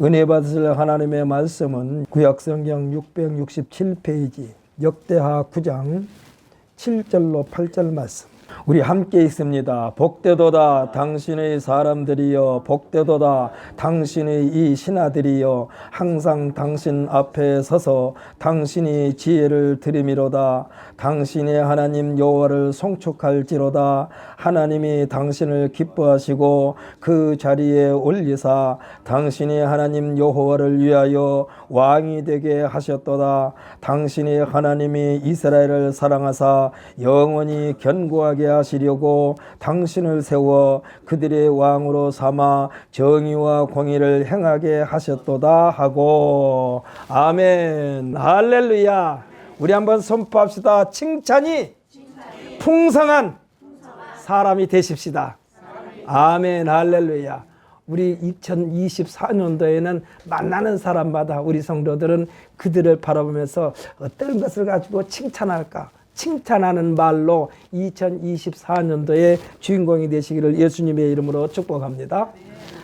은혜 받으실 하나님의 말씀은 구약성경 667페이지 역대하 9장 7절로 8절 말씀. 우리 함께 읽습니다. 복되도다 당신의 사람들이여, 복되도다 당신의 이 신하들이여, 항상 당신 앞에 서서 당신이 지혜를 드리미로다. 당신의 하나님 여호와를 송축할지로다. 하나님이 당신을 기뻐하시고 그 자리에 올리사 당신이 하나님 여호와를 위하여 왕이 되게 하셨도다. 당신이 하나님이 이스라엘을 사랑하사 영원히 견고하게 하시려고 당신을 세워 그들의 왕으로 삼아 정의와 공의를 행하게 하셨도다 하고. 아멘. 할렐루야. 우리 한번 선포합시다. 칭찬이 풍성한 사람이 되십시다. 아멘. 할렐루야. 우리 2024년도에는 만나는 사람마다 우리 성도들은 그들을 바라보면서 어떤 것을 가지고 칭찬할까? 칭찬하는 말로 2024년도의 주인공이 되시기를 예수님의 이름으로 축복합니다.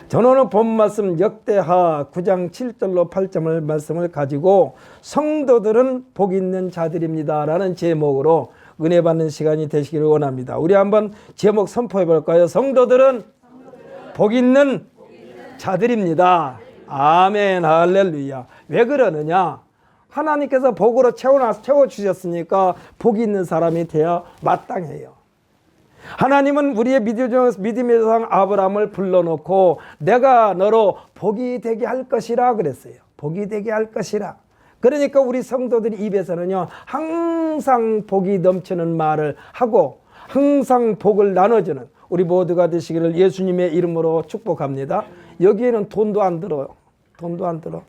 저는 오늘 본 말씀 역대하 9장 7절로 8절을 말씀을 가지고 성도들은 복 있는 자들입니다 라는 제목으로 은혜 받는 시간이 되시기를 원합니다. 우리 한번 제목 선포해 볼까요? 성도들은 복 있는 자들입니다. 아멘. 할렐루야. 왜 그러느냐? 하나님께서 복으로 채워주셨으니까 복이 있는 사람이 되어 마땅해요. 하나님은 우리의 믿음의 조상 아브라함을 불러놓고 내가 너로 복이 되게 할 것이라 그랬어요. 복이 되게 할 것이라. 그러니까 우리 성도들 입에서는요, 항상 복이 넘치는 말을 하고 항상 복을 나눠주는 우리 모두가 되시기를 예수님의 이름으로 축복합니다. 여기에는 돈도 안 들어요. 돈도 안 들어.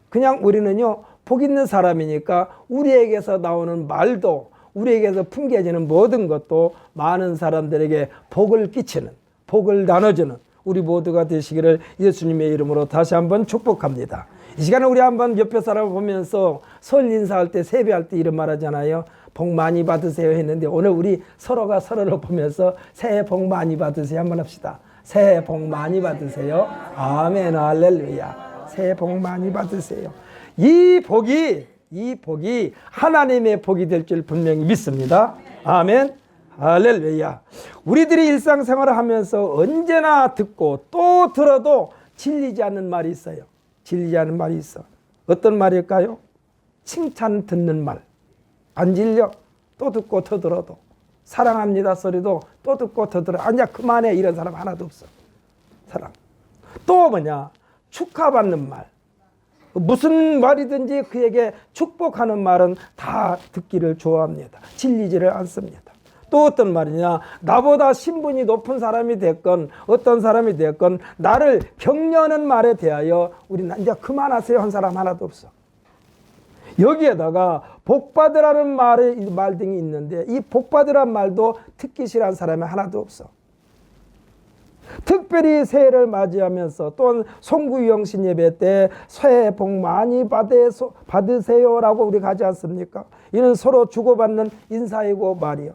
그냥 우리는요, 복 있는 사람이니까 우리에게서 나오는 말도, 우리에게서 풍겨지는 모든 것도 많은 사람들에게 복을 끼치는, 복을 나눠주는 우리 모두가 되시기를 예수님의 이름으로 다시 한번 축복합니다. 이 시간에 우리 한번 옆에 사람을 보면서 설 인사할 때, 세배할 때 이런 말 하잖아요. 복 많이 받으세요 했는데 오늘 우리 서로가 서로를 보면서 새해 복 많이 받으세요 한번 합시다. 새해 복 많이 받으세요. 아멘. 할렐루야. 새해 복 많이 받으세요. 이 복이 하나님의 복이 될 줄 분명히 믿습니다. 아멘. 할렐루야. 우리들이 일상생활을 하면서 언제나 듣고 또 들어도 질리지 않는 말이 있어요. 질리지 않는 말이 있어. 어떤 말일까요? 칭찬 듣는 말. 안 질려? 또 듣고 더 들어도. 사랑합니다 소리도 또 듣고 더 들어. 아니야 그만해 이런 사람 하나도 없어. 사랑. 또 뭐냐? 축하받는 말. 무슨 말이든지 그에게 축복하는 말은 다 듣기를 좋아합니다. 질리지를 않습니다. 또 어떤 말이냐? 나보다 신분이 높은 사람이 됐건 어떤 사람이 됐건 나를 격려하는 말에 대하여 우리는 이제 그만하세요 한 사람 하나도 없어. 여기에다가 복받으라는 말 등이 있는데 이 복받으라는 말도 듣기 싫어하는 사람이 하나도 없어. 특별히 새해를 맞이하면서 또는 송구영신 예배 때 새해 복 많이 받으세요라고 우리 가지 않습니까? 이는 서로 주고받는 인사이고 말이요.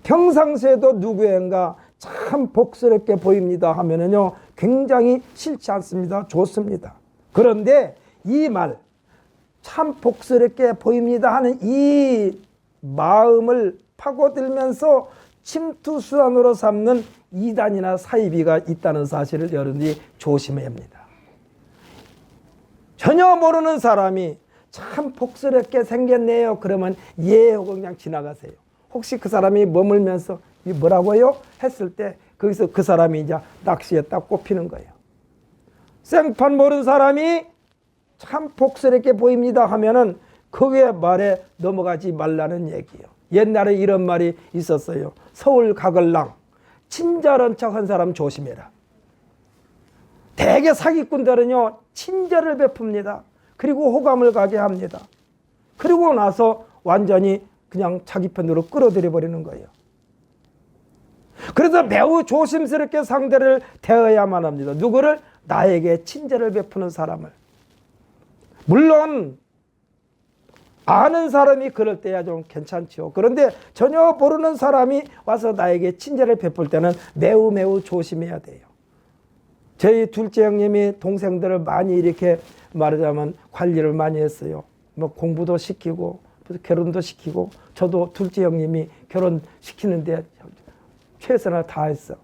평상시에도 누구인가 참 복스럽게 보입니다 하면은요 굉장히 싫지 않습니다. 좋습니다. 그런데 이 말 참 복스럽게 보입니다 하는 이 마음을 파고들면서 침투수단으로 삼는 이단이나 사이비가 있다는 사실을 여러분이 조심해야 합니다. 전혀 모르는 사람이 참 복스럽게 생겼네요. 그러면 예 하고 그냥 지나가세요. 혹시 그 사람이 머물면서 이 뭐라고요? 했을 때 거기서 그 사람이 이제 낚시에 딱 꼽히는 거예요. 생판 모르는 사람이 참 복스럽게 보입니다 하면은 그의 말에 넘어가지 말라는 얘기예요. 옛날에 이런 말이 있었어요. 서울 가글랑 친절한 척한 사람 조심해라. 대개 사기꾼들은요 친절을 베풉니다. 그리고 호감을 가게 합니다. 그리고 나서 완전히 그냥 자기 편으로 끌어들여 버리는 거예요. 그래서 매우 조심스럽게 상대를 대해야만 합니다. 누구를? 나에게 친절을 베푸는 사람을. 물론 아는 사람이 그럴 때야 좀 괜찮죠. 그런데 전혀 모르는 사람이 와서 나에게 친절을 베풀 때는 매우 조심해야 돼요. 저희 둘째 형님이 동생들을 많이 이렇게 말하자면 관리를 많이 했어요. 뭐 공부도 시키고 결혼도 시키고, 저도 둘째 형님이 결혼시키는데 최선을 다했어.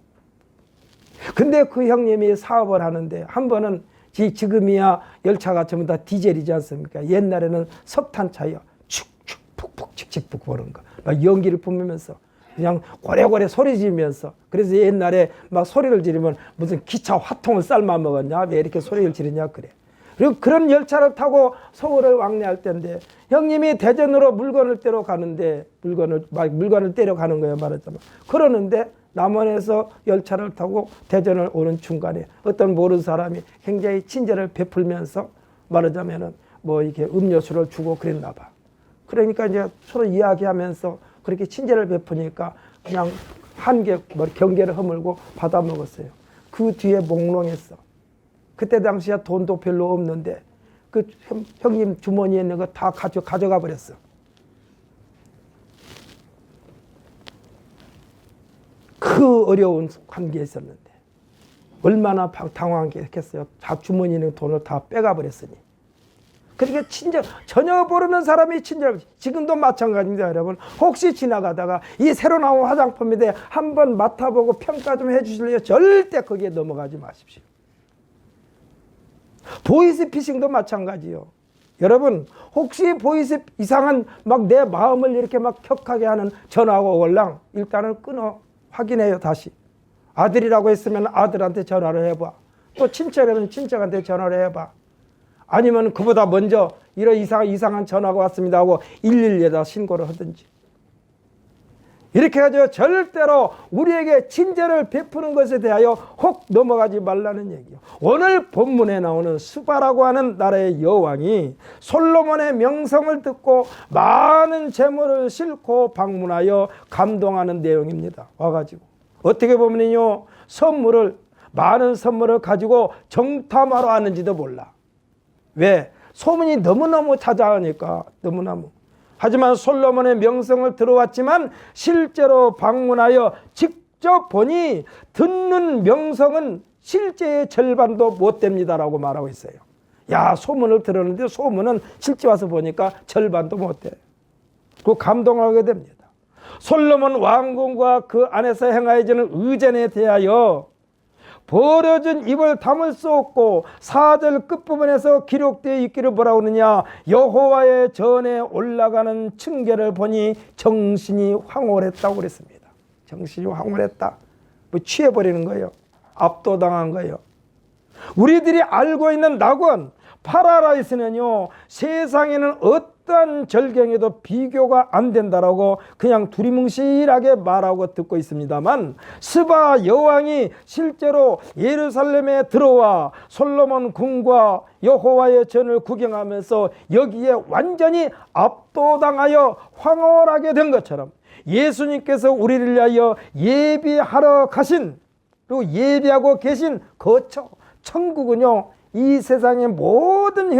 근데 그 형님이 사업을 하는데 한 번은 지금이야 열차가 전부 다 디젤이지 않습니까? 옛날에는 석탄차요. 축축 푹푹 칙칙 보는 거. 막 연기를 뿜으면서 그냥 고래고래 소리 지르면서, 그래서 옛날에 막 소리를 지르면 무슨 기차 화통을 삶아 먹었냐, 왜 이렇게 소리를 지르냐 그래. 그리고 그런 열차를 타고 서울을 왕래할 때인데 형님이 대전으로 물건을 떼러 가는데 물건을 떼러 가는 거예요, 말하자면. 그러는데 남원에서 열차를 타고 대전을 오는 중간에 어떤 모르는 사람이 굉장히 친절을 베풀면서 말하자면은 뭐 이렇게 음료수를 주고 그랬나 봐. 그러니까 이제 서로 이야기하면서 그렇게 친절을 베푸니까 그냥 한 개 경계를 허물고 받아 먹었어요. 그 뒤에 몽롱했어. 그때 당시에 돈도 별로 없는데 그 형님 주머니에 있는 거 다 가져가 버렸어. 그 어려운 관계에 있었는데 얼마나 당황했겠어요. 다 주머니에 있는 돈을 다 빼가 버렸으니. 그러니까 친절, 전혀 모르는 사람이 친절, 지금도 마찬가지입니다, 여러분. 혹시 지나가다가 이 새로 나온 화장품인데 한번 맡아보고 평가 좀 해주실래요? 절대 거기에 넘어가지 마십시오. 보이스피싱도 마찬가지요. 여러분, 혹시 이상한 막 내 마음을 이렇게 막 격하게 하는 전화가 오걸랑 일단은 끊어. 확인해요, 다시. 아들이라고 했으면 아들한테 전화를 해봐. 또 친척이라면 친척한테 전화를 해봐. 아니면 그보다 먼저 이런 이상한 전화가 왔습니다 하고 112에다 신고를 하든지. 이렇게 해가지고 절대로 우리에게 친절을 베푸는 것에 대하여 혹 넘어가지 말라는 얘기예요. 오늘 본문에 나오는 스바라고 하는 나라의 여왕이 솔로몬의 명성을 듣고 많은 재물을 싣고 방문하여 감동하는 내용입니다. 와가지고 어떻게 보면요, 많은 선물을 가지고 정탐하러 왔는지도 몰라. 왜? 소문이 너무너무 자자하니까. 너무너무. 하지만 솔로몬의 명성을 들어왔지만 실제로 방문하여 직접 보니 듣는 명성은 실제의 절반도 못 됩니다라고 말하고 있어요. 야, 소문을 들었는데 소문은 실제 와서 보니까 절반도 못 돼. 그 감동하게 됩니다. 솔로몬 왕궁과 그 안에서 행하여지는 의전에 대하여 버려진 입을 담을 수 없고 4절 끝부분에서 기록되어 있기를 뭐라고 하느냐, 여호와의 전에 올라가는 층계를 보니 정신이 황홀했다고 그랬습니다. 정신이 황홀했다. 뭐 취해버리는 거예요. 압도당한 거예요. 우리들이 알고 있는 낙원 파라다이스는요, 세상에는 어떠한 절경에도 비교가 안 된다라고 그냥 두리뭉실하게 말하고 듣고 있습니다만, 스바 여왕이 실제로 예루살렘에 들어와 솔로몬 궁과 여호와의 전을 구경하면서 여기에 완전히 압도당하여 황홀하게 된 것처럼 예수님께서 우리를 위하여 예비하러 가신, 그리고 예비하고 계신 거처 천국은요, 이 세상의 모든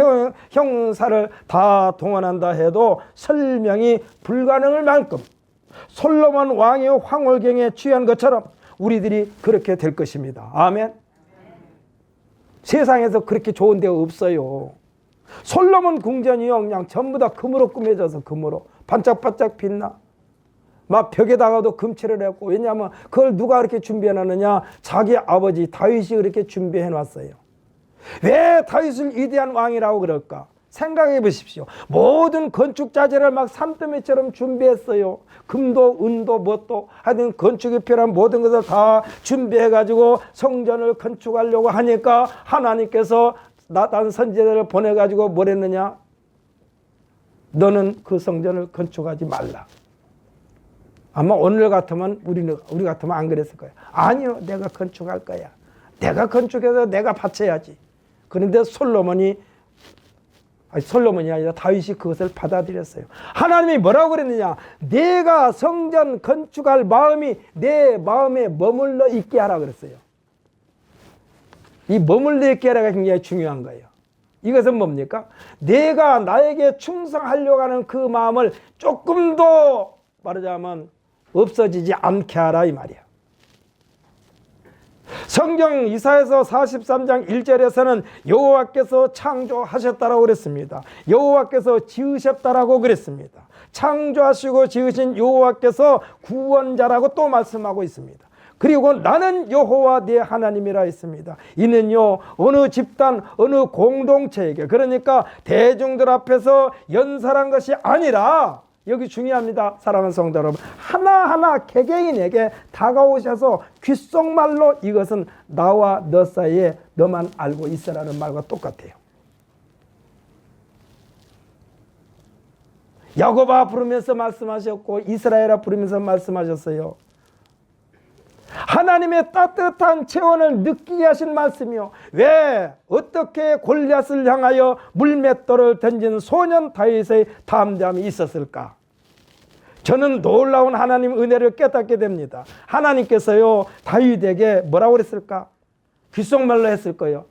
형사를 다 동원한다 해도 설명이 불가능할 만큼 솔로몬 왕의 황홀경에 취한 것처럼 우리들이 그렇게 될 것입니다. 아멘. 세상에서 그렇게 좋은 데가 없어요. 솔로몬 궁전이요, 그냥 전부 다 금으로 꾸며져서 금으로 반짝반짝 빛나. 막 벽에다가도 금칠을 했고, 왜냐하면 그걸 누가 그렇게 준비해 놨느냐, 자기 아버지 다윗이 그렇게 준비해 놨어요. 왜 다윗을 위대한 왕이라고 그럴까? 생각해 보십시오. 모든 건축 자재를 막 산더미처럼 준비했어요. 금도 은도 뭣도 하여튼 건축에 필요한 모든 것을 다 준비해 가지고 성전을 건축하려고 하니까 하나님께서 나단 선지자를 보내 가지고 뭘 했느냐? 너는 그 성전을 건축하지 말라. 아마 오늘 같으면 우리 같으면 안 그랬을 거예요. 아니요, 내가 건축할 거야. 내가 건축해서 내가 바쳐야지. 그런데 솔로몬이 아니라 다윗이 그것을 받아들였어요. 하나님이 뭐라고 그랬느냐? 내가 성전 건축할 마음이 내 마음에 머물러 있게 하라 그랬어요. 이 머물러 있게 하라가 굉장히 중요한 거예요. 이것은 뭡니까? 내가 나에게 충성하려고 하는 그 마음을 조금도 말하자면 없어지지 않게 하라 이 말이야. 성경 이사야서 43장 1절에서는 여호와께서 창조하셨다라고 그랬습니다. 여호와께서 지으셨다라고 그랬습니다. 창조하시고 지으신 여호와께서 구원자라고 또 말씀하고 있습니다. 그리고 나는 여호와 네 하나님이라 했습니다. 이는요 어느 집단 어느 공동체에게, 그러니까 대중들 앞에서 연설한 것이 아니라, 여기 중요합니다. 사랑하는 성도 여러분, 하나하나 개개인에게 다가오셔서 귓속말로 이것은 나와 너 사이에 너만 알고 있으라는 말과 똑같아요. 야곱아 부르면서 말씀하셨고 이스라엘아 부르면서 말씀하셨어요. 하나님의 따뜻한 체온을 느끼게 하신 말씀이요. 왜 어떻게 골리앗을 향하여 물맷돌을 던진 소년 다윗의 담대함이 있었을까? 저는 놀라운 하나님 은혜를 깨닫게 됩니다. 하나님께서요 다윗에게 뭐라고 그랬을까? 귓속말로 했을 거예요.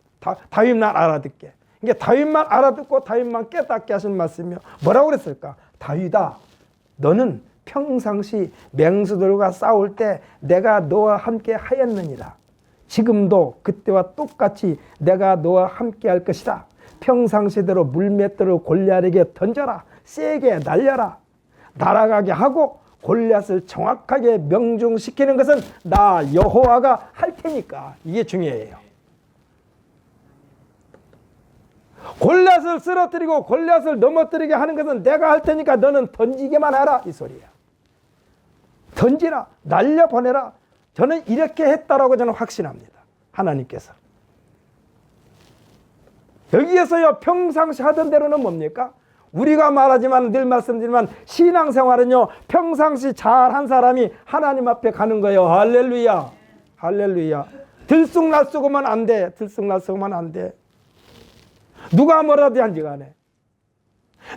다윗만 알아듣게. 이게 다윗만 알아듣고 다윗만 깨닫게 하신 말씀이요. 뭐라고 그랬을까? 다윗아, 너는 평상시 맹수들과 싸울 때 내가 너와 함께 하였느니라. 지금도 그때와 똑같이 내가 너와 함께 할 것이다. 평상시대로 물맷돌을 골리앗에게 던져라. 세게 날려라. 날아가게 하고 골리앗을 정확하게 명중시키는 것은 나 여호와가 할 테니까. 이게 중요해요. 골리앗을 쓰러뜨리고 골리앗을 넘어뜨리게 하는 것은 내가 할 테니까 너는 던지기만 하라, 이 소리야. 던지라, 날려보내라. 저는 이렇게 했다라고 저는 확신합니다. 하나님께서. 여기에서요 평상시 하던 대로는 뭡니까? 우리가 말하지만 늘 말씀드리지만 신앙생활은요 평상시 잘한 사람이 하나님 앞에 가는 거예요. 할렐루야, 할렐루야. 들쑥날쑥하면 안 돼. 들쑥날쑥하면 안 돼. 누가 뭐라도 한지 간에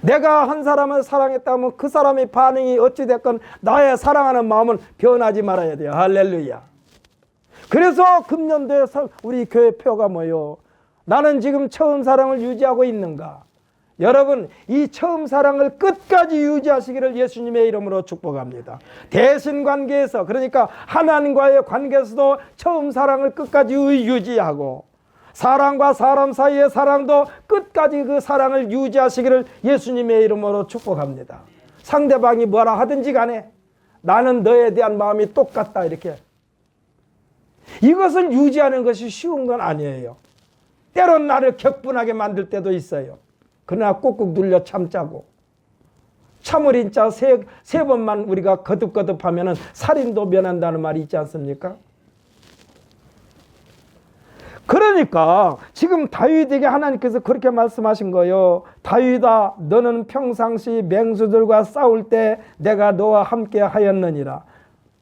내가 한 사람을 사랑했다면 그 사람의 반응이 어찌됐건 나의 사랑하는 마음은 변하지 말아야 돼요. 할렐루야. 그래서 금년도에 우리 교회 표가 뭐요? 나는 지금 처음 사랑을 유지하고 있는가? 여러분, 이 처음 사랑을 끝까지 유지하시기를 예수님의 이름으로 축복합니다. 대신 관계에서, 그러니까 하나님과의 관계에서도 처음 사랑을 끝까지 유지하고, 사람과 사람 사이의 사랑도 끝까지 그 사랑을 유지하시기를 예수님의 이름으로 축복합니다. 상대방이 뭐라 하든지 간에 나는 너에 대한 마음이 똑같다, 이렇게. 이것을 유지하는 것이 쉬운 건 아니에요. 때론 나를 격분하게 만들 때도 있어요. 그러나 꾹꾹 눌려 참자고, 참을 인자 세 번만 우리가 거듭거듭 하면은 살인도 면한다는 말이 있지 않습니까? 그러니까 지금 다윗에게 하나님께서 그렇게 말씀하신 거예요. 다윗아, 너는 평상시 맹수들과 싸울 때 내가 너와 함께 하였느니라.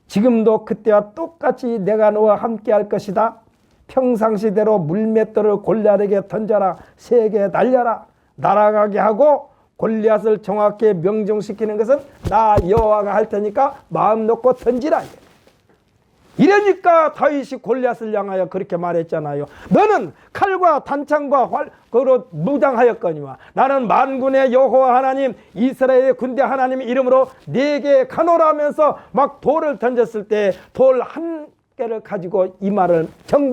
지금도 그때와 똑같이 내가 너와 함께 할 것이다. 평상시대로 물맷돌을 골리앗에게 던져라. 세게 날려라. 날아가게 하고 골리앗을 정확히 명중시키는 것은 나 여호와가 할 테니까 마음 놓고 던지라. 이러니까 다윗이 골리앗을 향하여 그렇게 말했잖아요. 너는 칼과 단창과 활로 무장하였거니와 나는 만군의 여호와 하나님 이스라엘의 군대 하나님 이름으로 네게 가노라면서 막 돌을 던졌을 때 돌 한 개를 가지고 이마를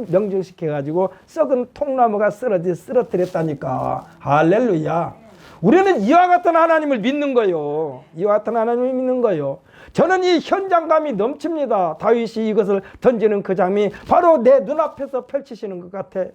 명중시켜 가지고 썩은 통나무가 쓰러뜨렸다니까. 할렐루야. 우리는 이와 같은 하나님을 믿는 거예요. 이와 같은 하나님을 믿는 거예요. 저는 이 현장감이 넘칩니다. 다윗이 이것을 던지는 그 장면이 바로 내 눈앞에서 펼치시는 것 같아.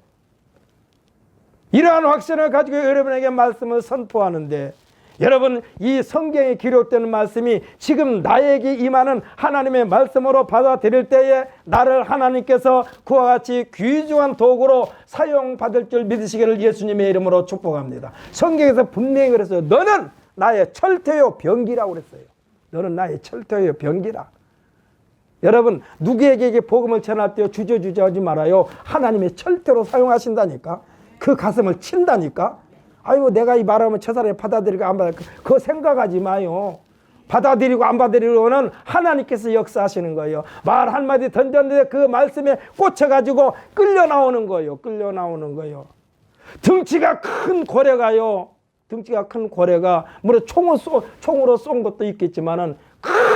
이러한 확신을 가지고 여러분에게 말씀을 선포하는데, 여러분, 이 성경에 기록되는 말씀이 지금 나에게 임하는 하나님의 말씀으로 받아들일 때에 나를 하나님께서 그와 같이 귀중한 도구로 사용받을 줄 믿으시기를 예수님의 이름으로 축복합니다. 성경에서 분명히 그랬어요. 너는 나의 철퇴요 병기라고 그랬어요. 너는 나의 철퇴요 병기라. 여러분, 누구에게 복음을 전할 때 주저주저하지 말아요. 하나님의 철퇴로 사용하신다니까. 그 가슴을 친다니까. 아이고, 내가 이 말하면 저 사람이 받아들이고 안 받아들이고 그거 생각하지 마요. 받아들이고 안 받아들이고는 하나님께서 역사하시는 거예요. 말 한마디 던졌는데 그 말씀에 꽂혀가지고 끌려 나오는 거예요. 끌려 나오는 거예요. 등치가 큰 고래가요. 등치가 큰 고래가 물론 총으로 쏜 것도 있겠지만은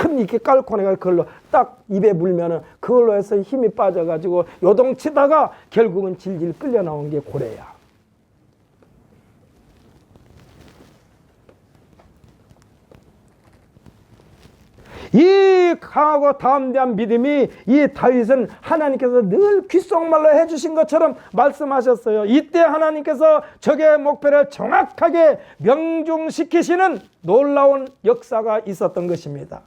큰 이렇게 깔고 내가 그걸로 딱 입에 물면은 그걸로 해서 힘이 빠져가지고 요동치다가 결국은 질질 끌려 나온 게 고래야. 이 강하고 담대한 믿음이 이 다윗은 하나님께서 늘 귓속말로 해주신 것처럼 말씀하셨어요. 이때 하나님께서 적의 목표를 정확하게 명중시키시는 놀라운 역사가 있었던 것입니다.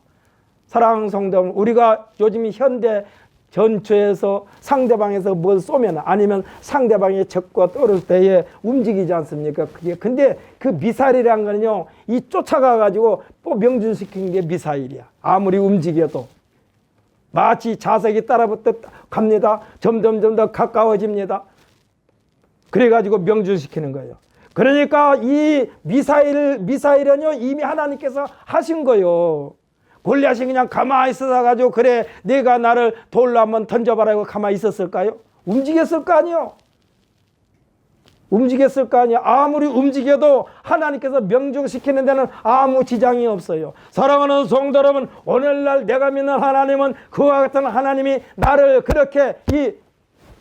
사랑하는 성도 여러분, 우리가 요즘 현대 전투에서 상대방에서 뭘 쏘면 아니면 상대방의 적과 떨어질 때에 움직이지 않습니까? 그게 근데 그 미사일이란 거는요, 이 쫓아가 가지고 또 명중시키는 게 미사일이야. 아무리 움직여도 마치 자석이 따라붙듯 갑니다. 점점 더 가까워집니다. 그래 가지고 명중시키는 거예요. 그러니까 이 미사일은요 이미 하나님께서 하신 거예요. 골리앗이 그냥 가만히 있어가지고 그래 내가 나를 돌로 한번 던져봐라 하고 가만히 있었을까요? 움직였을 거 아니요. 움직였을 거 아니야. 아무리 움직여도 하나님께서 명중시키는 데는 아무 지장이 없어요. 사랑하는 성도 여러분, 오늘날 내가 믿는 하나님은 그와 같은 하나님이 나를 그렇게 이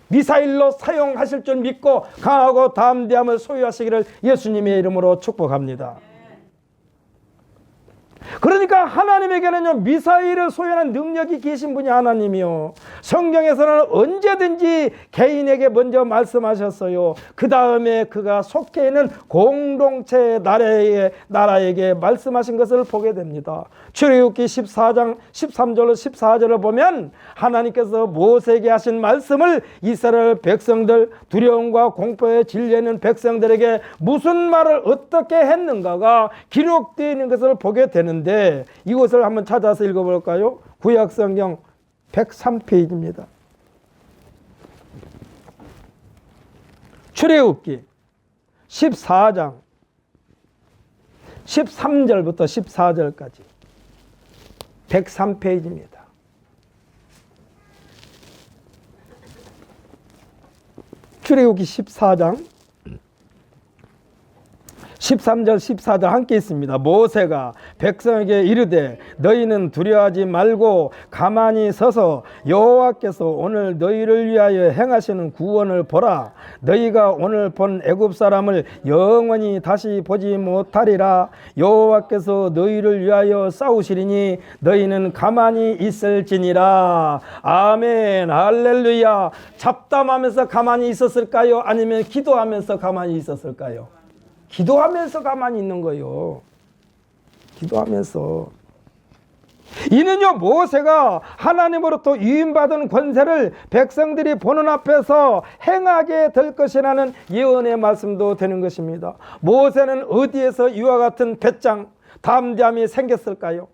미사일로 사용하실 줄 믿고 강하고 담대함을 소유하시기를 예수님의 이름으로 축복합니다. 그러니까 하나님에게는요 미사일을 소유하는 능력이 계신 분이 하나님이요. 성경에서는 언제든지 개인에게 먼저 말씀하셨어요. 그 다음에 그가 속해 있는 공동체 나라에게 말씀하신 것을 보게 됩니다. 출애굽기 14장 13절로 14절을 보면 하나님께서 모세에게 하신 말씀을 이스라엘 백성들, 두려움과 공포에 질려있는 백성들에게 무슨 말을 어떻게 했는가가 기록되어 있는 것을 보게 되는데, 이것을 한번 찾아서 읽어볼까요? 구약성경 103페이지입니다. 출애굽기 14장 13절부터 14절까지 103페이지입니다. 출애굽기 14장 13절 14절 함께 있습니다. 모세가 백성에게 이르되 너희는 두려워하지 말고 가만히 서서 여호와께서 오늘 너희를 위하여 행하시는 구원을 보라. 너희가 오늘 본 애굽 사람을 영원히 다시 보지 못하리라. 여호와께서 너희를 위하여 싸우시리니 너희는 가만히 있을지니라. 아멘. 할렐루야. 잡담하면서 가만히 있었을까요? 아니면 기도하면서 가만히 있었을까요? 기도하면서 가만히 있는 거예요. 기도하면서. 이는요 모세가 하나님으로부터 위임받은 권세를 백성들이 보는 앞에서 행하게 될 것이라는 예언의 말씀도 되는 것입니다. 모세는 어디에서 이와 같은 배짱, 담대함이 생겼을까요?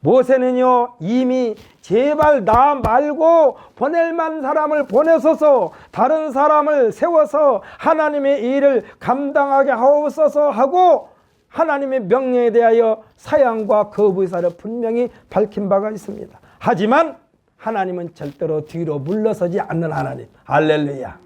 모세는요 이미 제발 나 말고 보낼 만한 사람을 보내소서, 다른 사람을 세워서 하나님의 일을 감당하게 하옵소서 하고 하나님의 명령에 대하여 사양과 거부의 사를 분명히 밝힌 바가 있습니다. 하지만 하나님은 절대로 뒤로 물러서지 않는 하나님. 할렐루야.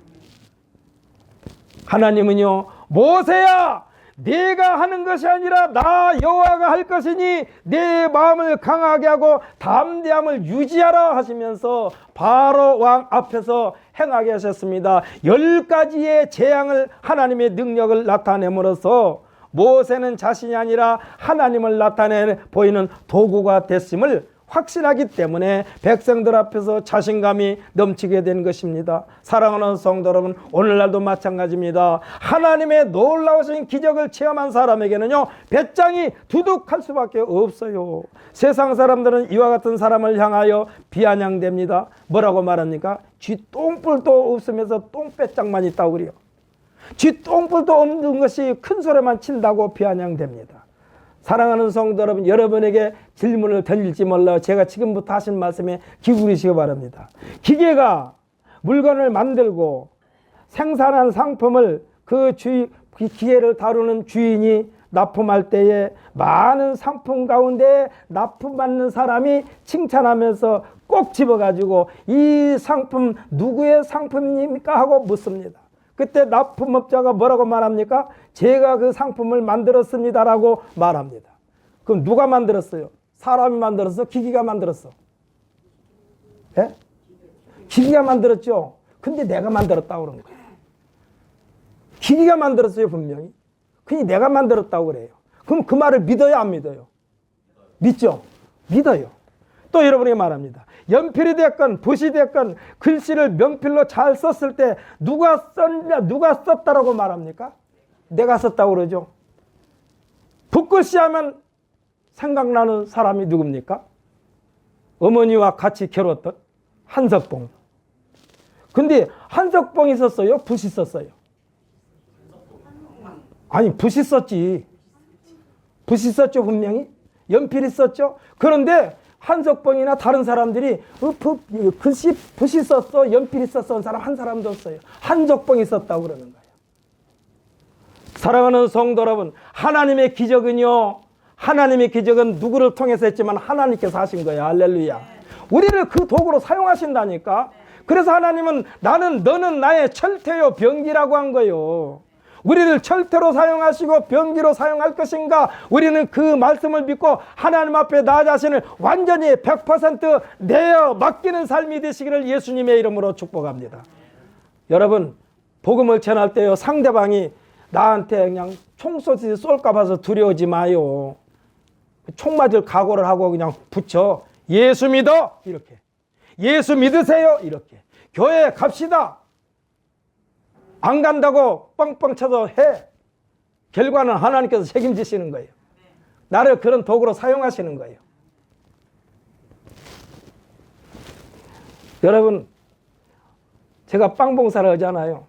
하나님은요 모세야 네가 하는 것이 아니라 나 여호와가 할 것이니 내 마음을 강하게 하고 담대함을 유지하라 하시면서 바로 왕 앞에서 행하게 하셨습니다. 10가지의 재앙을 하나님의 능력을 나타냄으로써 모세는 자신이 아니라 하나님을 나타내 보이는 도구가 됐음을 확신하기 때문에 백성들 앞에서 자신감이 넘치게 된 것입니다. 사랑하는 성도 여러분, 오늘날도 마찬가지입니다. 하나님의 놀라우신 기적을 체험한 사람에게는요 배짱이 두둑할 수밖에 없어요. 세상 사람들은 이와 같은 사람을 향하여 비아냥됩니다. 뭐라고 말합니까? 쥐똥뿔도 없으면서 똥배짱만 있다고 그래요. 쥐똥뿔도 없는 것이 큰 소리만 친다고 비아냥됩니다. 사랑하는 성도 여러분, 여러분에게 질문을 던질지 몰라요. 제가 지금부터 하신 말씀에 기울이시기 바랍니다. 기계가 물건을 만들고 생산한 상품을 그 기계를 다루는 주인이 납품할 때에 많은 상품 가운데 납품받는 사람이 칭찬하면서 꼭 집어가지고 이 상품 누구의 상품입니까? 하고 묻습니다. 그때 납품업자가 뭐라고 말합니까? 제가 그 상품을 만들었습니다라고 말합니다. 그럼 누가 만들었어요? 사람이 만들었어? 기계가 만들었어? 예? 기계가 만들었죠. 근데 내가 만들었다고 그런 거예요. 기계가 만들었어요, 분명히. 그니 내가 만들었다고 그래요. 그럼 그 말을 믿어요, 안 믿어요? 믿죠? 믿어요. 또 여러분에게 말합니다. 연필이 됐건 붓이 됐건 글씨를 명필로 잘 썼을 때 누가 썼냐, 누가 썼다라고 말합니까? 내가 썼다고 그러죠. 붓글씨 하면 생각나는 사람이 누굽니까? 어머니와 같이 겨뤘던 한석봉. 근데 한석봉이 썼어요? 붓이 썼어요? 아니, 붓이 썼지. 붓이 썼죠, 분명히. 연필이 썼죠. 그런데 한석봉이나 다른 사람들이 글씨 붓이 썼어, 연필이 썼어 한 사람 한 사람도 없어요. 한석봉이 썼다고 그러는 거예요. 사랑하는 성도 여러분, 하나님의 기적은요, 하나님의 기적은 누구를 통해서 했지만 하나님께서 하신 거예요. 할렐루야. 우리를 그 도구로 사용하신다니까. 그래서 하나님은 나는 너는 나의 철퇴요 병기라고 한 거예요. 우리를 철퇴로 사용하시고 병기로 사용할 것인가? 우리는 그 말씀을 믿고 하나님 앞에 나 자신을 완전히 100% 내어 맡기는 삶이 되시기를 예수님의 이름으로 축복합니다. 여러분, 복음을 전할 때요, 상대방이 나한테 그냥 총 쏠까 봐서 두려워하지 마요. 총 맞을 각오를 하고 그냥 붙여. 예수 믿어, 이렇게. 예수 믿으세요, 이렇게. 교회 갑시다. 안 간다고 뻥뻥 쳐도 해. 결과는 하나님께서 책임지시는 거예요. 나를 그런 도구로 사용하시는 거예요. 여러분, 제가 빵 봉사를 하잖아요.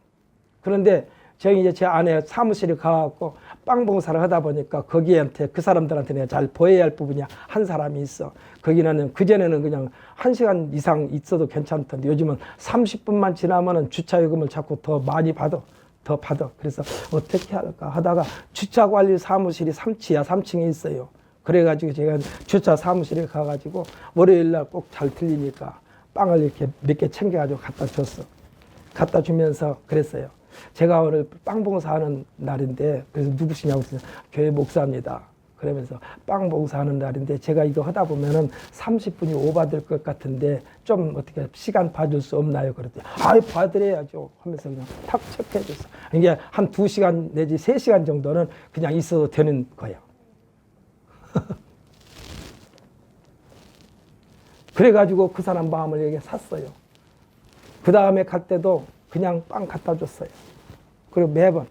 그런데 저희 이제 제 아내 사무실에 가갖고 빵 봉사를 하다 보니까 거기한테 그 사람들한테 내가 잘 보여야 할 부분이 한 사람이 있어. 거기는 그전에는 그냥 1시간 이상 있어도 괜찮던데 요즘은 30분만 지나면은 주차요금을 자꾸 더 많이 받아. 더 받아. 그래서 어떻게 할까 하다가 주차관리 사무실이 3지하 3층에 있어요. 그래가지고 제가 주차 사무실에 가가지고 월요일날 꼭 잘 들리니까 빵을 이렇게 몇 개 챙겨가지고 갖다 줬어. 갖다 주면서 그랬어요. 제가 오늘 빵 봉사하는 날인데, 그래서 누구시냐고 했어요. 교회 목사입니다. 그러면서 빵 봉사하는 날인데 제가 이거 하다 보면은 30분이 오바될 것 같은데 좀 어떻게 시간 봐줄 수 없나요? 그랬더니 아이, 봐드려야죠 하면서 그냥 탁 체크해 줬어. 이게 한 2시간 내지 3시간 정도는 그냥 있어도 되는 거예요. 그래가지고 그 사람 마음을 얘기 샀어요. 그 다음에 갈 때도 그냥 빵 갖다 줬어요. 그리고 매번.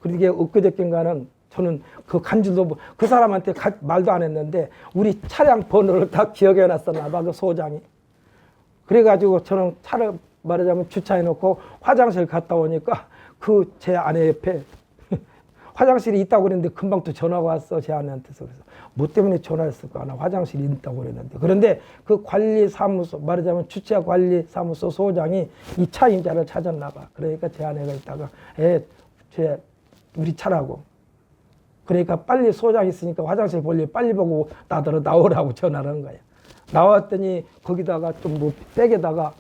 그리고 이게 엊그저께인가는 저는 그 간주도 그 사람한테 말도 안 했는데 우리 차량 번호를 다 기억해 놨었나 봐, 그 소장이. 그래가지고 저는 차를 말하자면 주차해 놓고 화장실 갔다 오니까 그 제 아내 옆에 화장실이 있다고 그랬는데 금방 또 전화가 왔어, 제 아내한테서. 그래서 뭐 때문에 전화했을까? 나 화장실이 있다고 그랬는데. 그런데 그 관리사무소, 말하자면 주차관리사무소 소장이 이 차 임자를 찾았나 봐. 그러니까 제 아내가 있다가 우리 차라고. 그러니까 빨리 소장 있으니까 화장실 볼일 빨리 보고 나오라고 전화를 한 거야. 나왔더니 거기다가 좀 뭐 백에다가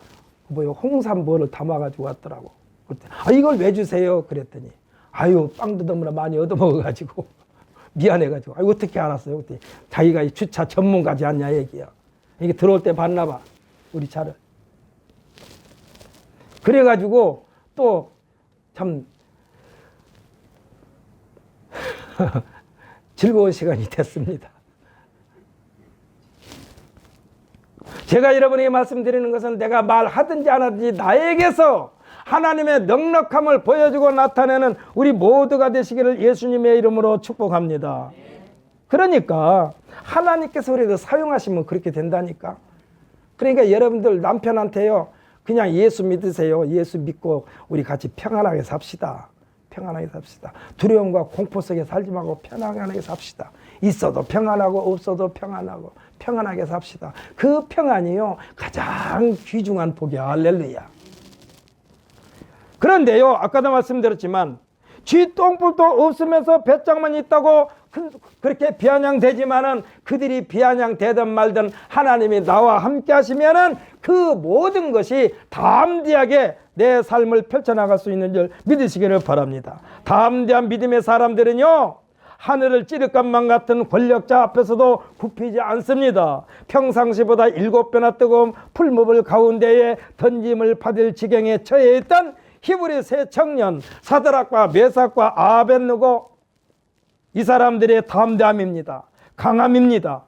홍삼 뭐를 담아가지고 왔더라고. 그랬더니 아, 이걸 왜 주세요? 그랬더니 아유, 빵도 너무나 많이 얻어먹어가지고 미안해가지고. 아유, 어떻게 알았어요? 그때 자기가 이 주차 전문가지 않냐 얘기야. 이게 들어올 때 봤나 봐, 우리 차를. 그래가지고 또 참 즐거운 시간이 됐습니다. 제가 여러분에게 말씀드리는 것은 내가 말하든지 안 하든지 나에게서 하나님의 넉넉함을 보여주고 나타내는 우리 모두가 되시기를 예수님의 이름으로 축복합니다. 그러니까 하나님께서 우리를 사용하시면 그렇게 된다니까. 그러니까 여러분들 남편한테요, 그냥 예수 믿으세요. 예수 믿고 우리 같이 평안하게 삽시다. 평안하게 삽시다. 두려움과 공포 속에 살지 말고 편안하게 삽시다. 있어도 평안하고 없어도 평안하고 평안하게 삽시다. 그 평안이요, 가장 귀중한 복이야. 할렐루야. 그런데요, 아까도 말씀드렸지만 쥐똥뿔도 없으면서 배짱만 있다고 그렇게 비아냥되지만은 그들이 비아냥되든 말든 하나님이 나와 함께 하시면은 그 모든 것이 담대하게 내 삶을 펼쳐나갈 수 있는 줄 믿으시기를 바랍니다. 담대한 믿음의 사람들은요, 하늘을 찌를 것만 같은 권력자 앞에서도 굽히지 않습니다. 평상시보다 7배나 뜨거운 풀무불 가운데에 던짐을 받을 지경에 처해 있던 히브리 세 청년 사드락과 메삭과 아벳느고, 이 사람들의 담대함입니다. 강함입니다.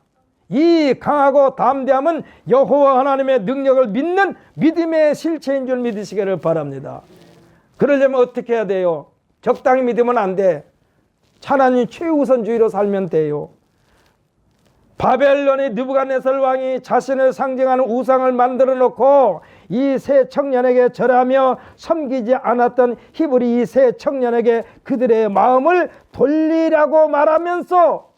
이 강하고 담대함은 여호와 하나님의 능력을 믿는 믿음의 실체인 줄 믿으시기를 바랍니다. 그러려면 어떻게 해야 돼요? 적당히 믿으면 안 돼. 하나님 최우선주의로 살면 돼요. 바벨론의 느부갓네살 왕이 자신을 상징하는 우상을 만들어 놓고 이 세 청년에게 절하며 섬기지 않았던 히브리 이 세 청년에게 그들의 마음을 돌리라고 말하면서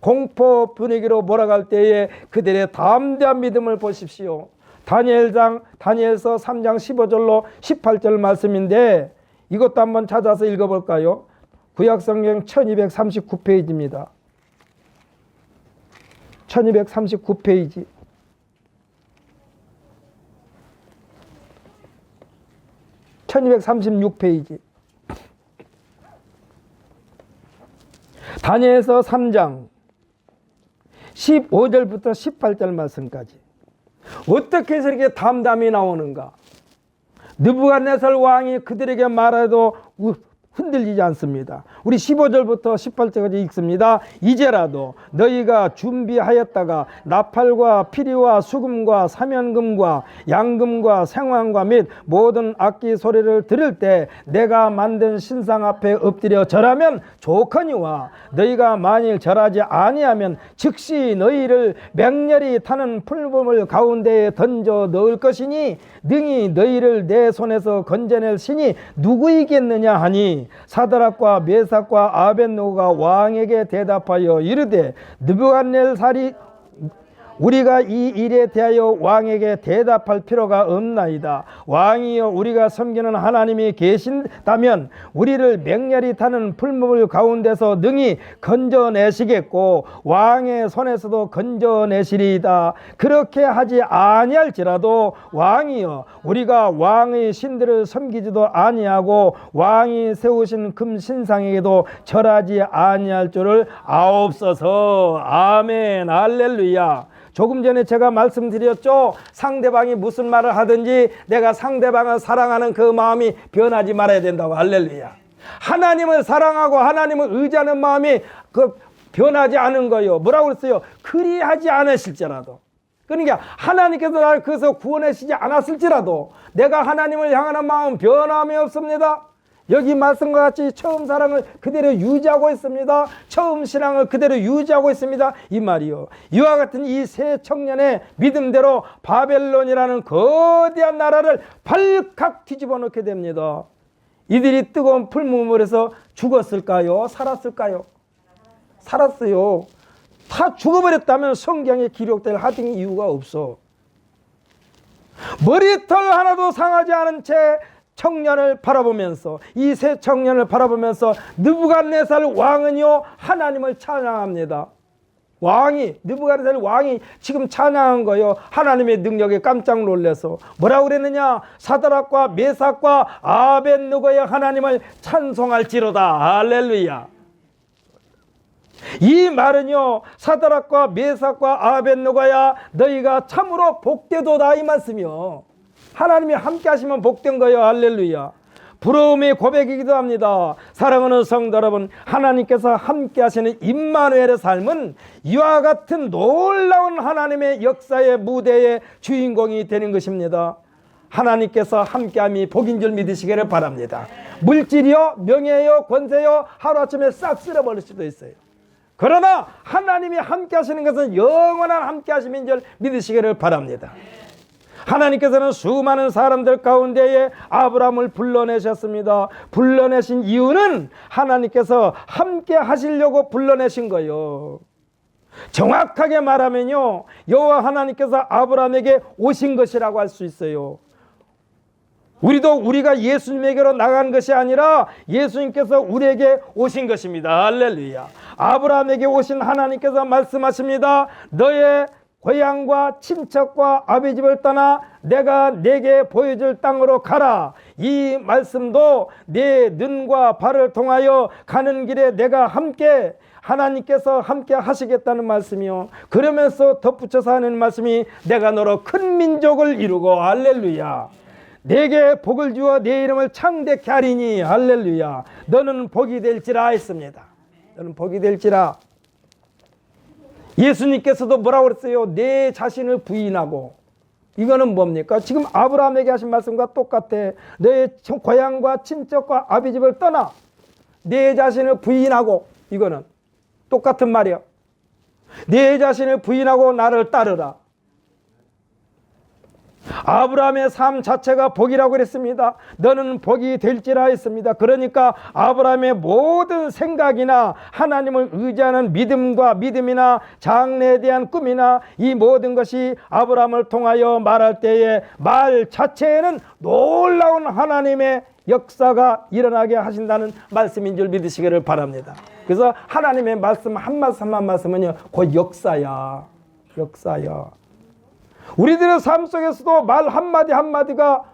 공포 분위기로 몰아갈 때에 그들의 담대한 믿음을 보십시오. 다니엘서 3장 15절로 18절 말씀인데 이것도 한번 찾아서 읽어볼까요? 구약성경 1239페이지입니다. 1239페이지. (1236페이지) 다니엘서 3장 15절부터 18절 말씀까지. 어떻게 해서 이렇게 담담히 나오는가? 느부갓네살 왕이 그들에게 말해도 흔들리지 않습니다. 우리 15절부터 18절까지 읽습니다. 이제라도 너희가 준비하였다가 나팔과 피리와 수금과 사면금과 양금과 생황과 및 모든 악기 소리를 들을 때 내가 만든 신상 앞에 엎드려 절하면 좋거니와 너희가 만일 절하지 아니하면 즉시 너희를 맹렬히 타는 풀범을 가운데에 던져 넣을 것이니 능히 너희를 내 손에서 건져낼 신이 누구이겠느냐 하니 사드락과 메삭과 아벳느고가 왕에게 대답하여 이르되 느부갓네살이 우리가 이 일에 대하여 왕에게 대답할 필요가 없나이다. 왕이여 우리가 섬기는 하나님이 계신다면 우리를 맹렬히 타는 풀무불 가운데서 능히 건져내시겠고 왕의 손에서도 건져내시리이다. 그렇게 하지 아니할지라도 왕이여 우리가 왕의 신들을 섬기지도 아니하고 왕이 세우신 금신상에게도 절하지 아니할 줄을 아옵소서. 아멘. 할렐루야. 조금 전에 제가 말씀드렸죠. 상대방이 무슨 말을 하든지 내가 상대방을 사랑하는 그 마음이 변하지 말아야 된다고. 할렐루야. 하나님을 사랑하고 하나님을 의지하는 마음이 변하지 않은 거예요. 뭐라고 그랬어요? 그리하지 않으실지라도. 그러니까 하나님께서 나를 그래서 구원하시지 않았을지라도 내가 하나님을 향하는 마음은 변함이 없습니다. 여기 말씀과 같이 처음 사랑을 그대로 유지하고 있습니다. 처음 신앙을 그대로 유지하고 있습니다. 이 말이요. 이와 같은 이 세 청년의 믿음대로 바벨론이라는 거대한 나라를 발칵 뒤집어 놓게 됩니다. 이들이 뜨거운 풀무불에서 죽었을까요? 살았을까요? 살았어요. 다 죽어버렸다면 성경에 기록될 하등 이유가 없어. 머리털 하나도 상하지 않은 채 청년을 바라보면서 이 세 청년을 바라보면서 느부갓네살 왕은요 하나님을 찬양합니다. 느부갓네살 왕이 지금 찬양한 거예요. 하나님의 능력에 깜짝 놀라서 뭐라고 그랬느냐? 사드락과 메삭과 아벳느고의 하나님을 찬송할지로다. 할렐루야. 이 말은요 사드락과 메삭과 아벳느고야 너희가 참으로 복되도다 이 말씀이요. 하나님이 함께 하시면 복된 거예요. 할렐루야. 부러움의 고백이기도 합니다. 사랑하는 성도 여러분, 하나님께서 함께 하시는 임마누엘의 삶은 이와 같은 놀라운 하나님의 역사의 무대의 주인공이 되는 것입니다. 하나님께서 함께함이 복인 줄 믿으시기를 바랍니다. 물질이요, 명예요, 권세요 하루아침에 싹 쓸어버릴 수도 있어요. 그러나 하나님이 함께 하시는 것은 영원한 함께 하심인 줄 믿으시기를 바랍니다. 하나님께서는 수많은 사람들 가운데에 아브라함을 불러내셨습니다. 불러내신 이유는 하나님께서 함께 하시려고 불러내신 거예요. 정확하게 말하면요 여호와 하나님께서 아브라함에게 오신 것이라고 할 수 있어요. 우리가 예수님에게로 나간 것이 아니라 예수님께서 우리에게 오신 것입니다. 할렐루야. 아브라함에게 오신 하나님께서 말씀하십니다. 너의 고향과 친척과 아비 집을 떠나 내가 내게 보여줄 땅으로 가라. 이 말씀도 내 눈과 발을 통하여 가는 길에 내가 함께 하나님께서 함께 하시겠다는 말씀이요. 그러면서 덧붙여서 하는 말씀이 내가 너로 큰 민족을 이루고 할렐루야. 내게 복을 주어 내 이름을 창대케 하리니 할렐루야. 너는 복이 될지라 했습니다. 너는 복이 될지라. 예수님께서도 뭐라고 그랬어요? 내 자신을 부인하고. 이거는 뭡니까? 지금 아브라함에게 하신 말씀과 똑같아. 너의 고향과 친척과 아비집을 떠나 내 자신을 부인하고. 이거는 똑같은 말이야. 내 자신을 부인하고 나를 따르라. 아브라함의 삶 자체가 복이라고 그랬습니다. 너는 복이 될지라 했습니다. 그러니까 아브라함의 모든 생각이나 하나님을 의지하는 믿음이나 장래에 대한 꿈이나 이 모든 것이 아브라함을 통하여 말할 때에 말 자체에는 놀라운 하나님의 역사가 일어나게 하신다는 말씀인 줄 믿으시기를 바랍니다. 그래서 하나님의 말씀 한 말씀 한 말씀은요, 곧 역사야. 역사야. 우리들의 삶 속에서도 말 한마디 한마디가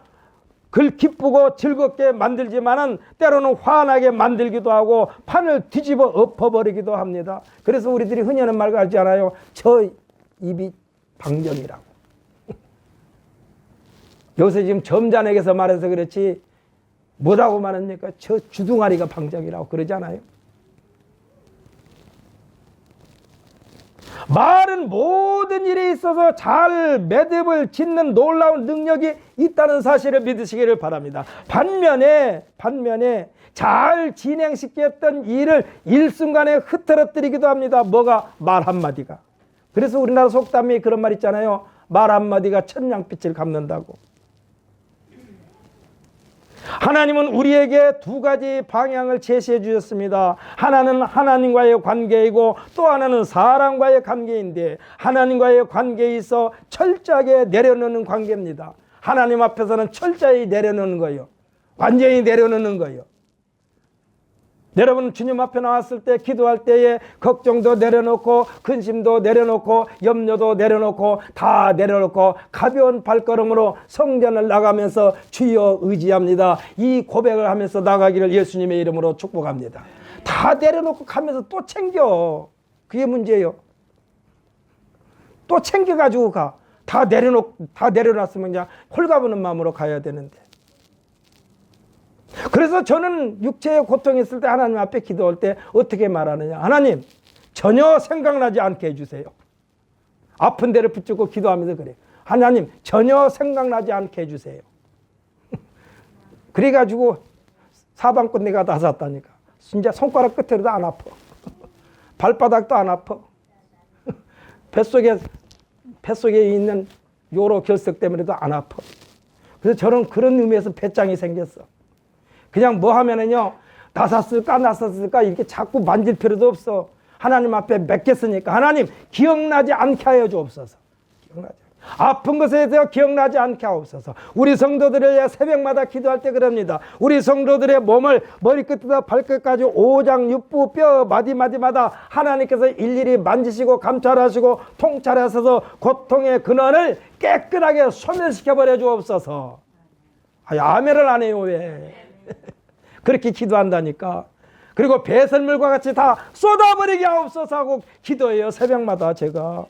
글 기쁘고 즐겁게 만들지만은 때로는 화나게 만들기도 하고 판을 뒤집어 엎어버리기도 합니다. 그래서 우리들이 흔히 하는 말 같지 않아요? 저 입이 방정이라고. 요새 지금 점잖에게서 말해서 그렇지 뭐라고 말합니까? 저 주둥아리가 방정이라고 그러지 않아요? 말은 모든 일에 있어서 잘 매듭을 짓는 놀라운 능력이 있다는 사실을 믿으시기를 바랍니다. 반면에 잘 진행시켰던 일을 일순간에 흐트러뜨리기도 합니다. 뭐가? 말 한마디가. 그래서 우리나라 속담에 그런 말 있잖아요. 말 한마디가 천냥빛을 갚는다고. 하나님은 우리에게 두 가지 방향을 제시해 주셨습니다. 하나는 하나님과의 관계이고 또 하나는 사람과의 관계인데, 하나님과의 관계에 있어 철저하게 내려놓는 관계입니다. 하나님 앞에서는 철저히 내려놓는 거예요. 완전히 내려놓는 거예요. 여러분, 주님 앞에 나왔을 때 기도할 때에 걱정도 내려놓고 근심도 내려놓고 염려도 내려놓고 다 내려놓고 가벼운 발걸음으로 성전을 나가면서 주여 의지합니다. 이 고백을 하면서 나가기를 예수님의 이름으로 축복합니다. 다 내려놓고 가면서 또 챙겨. 그게 문제예요. 또 챙겨가지고 가. 다 내려놨으면 그냥 홀가분한 마음으로 가야 되는데. 그래서 저는 육체의 고통이 있을 때 하나님 앞에 기도할 때 어떻게 말하느냐. 하나님, 전혀 생각나지 않게 해주세요. 아픈 데를 붙잡고 기도하면서 그래요. 하나님, 전혀 생각나지 않게 해주세요. 그래가지고 사방꾼내가 다 샀다니까. 진짜 손가락 끝에도 안 아파. 발바닥도 안 아파. 뱃속에 있는 요로 결석 때문에도 안 아파. 그래서 저는 그런 의미에서 배짱이 생겼어. 그냥 뭐 하면은요, 나 샀을까 이렇게 자꾸 만질 필요도 없어. 하나님 앞에 맺겠으니까 하나님 기억나지 않게 하여 주옵소서. 아픈 것에 대해서 기억나지 않게 하옵소서. 우리 성도들의 새벽마다 기도할 때 그럽니다. 우리 성도들의 몸을 머리끝부터 발끝까지 오장육부 뼈 마디마디마다 하나님께서 일일이 만지시고 감찰하시고 통찰하셔서 고통의 근원을 깨끗하게 소멸시켜버려 주옵소서. 아멘을 안 해요. 왜? 그렇게 기도한다니까. 그리고 배설물과 같이 다 쏟아버리게 하옵소서 하고 기도해요. 새벽마다 제가.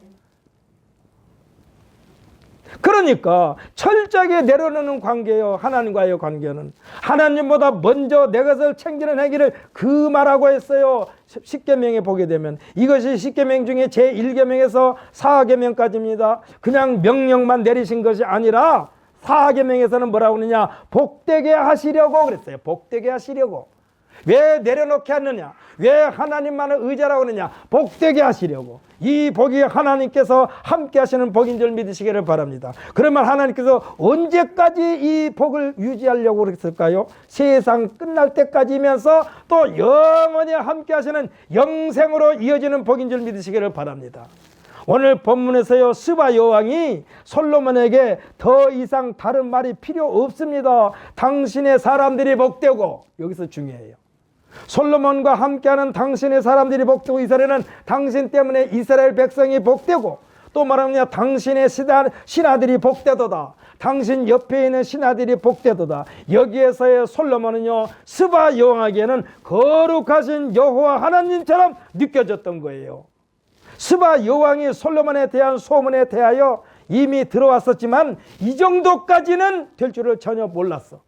그러니까 철저하게 내려놓는 관계예요. 하나님과의 관계는. 하나님보다 먼저 내 것을 챙기는 행위를 금하라고 했어요. 십계명에 보게 되면 이것이 십계명 중에 제1계명에서 4계명까지입니다. 그냥 명령만 내리신 것이 아니라 4계명에서는 뭐라고 하느냐, 복되게 하시려고 그랬어요. 복되게 하시려고. 왜 내려놓게 하느냐, 왜 하나님만을 의지하라고 하느냐, 복되게 하시려고. 이 복이 하나님께서 함께 하시는 복인 줄 믿으시기를 바랍니다. 그러면 하나님께서 언제까지 이 복을 유지하려고 그랬을까요? 세상 끝날 때까지면서 또 영원히 함께 하시는 영생으로 이어지는 복인 줄 믿으시기를 바랍니다. 오늘 본문에서요, 스바 여왕이 솔로몬에게 더 이상 다른 말이 필요 없습니다. 당신의 사람들이 복되고, 여기서 중요해요. 솔로몬과 함께하는 당신의 사람들이 복되고, 이스라엘은 당신 때문에 이스라엘 백성이 복되고, 또 말하면 당신의 신하들이 복되도다. 당신 옆에 있는 신하들이 복되도다. 여기에서의 솔로몬은요, 스바 여왕에게는 거룩하신 여호와 하나님처럼 느껴졌던 거예요. 스바 여왕이 솔로몬에 대한 소문에 대하여 이미 들어왔었지만 이 정도까지는 될 줄을 전혀 몰랐어.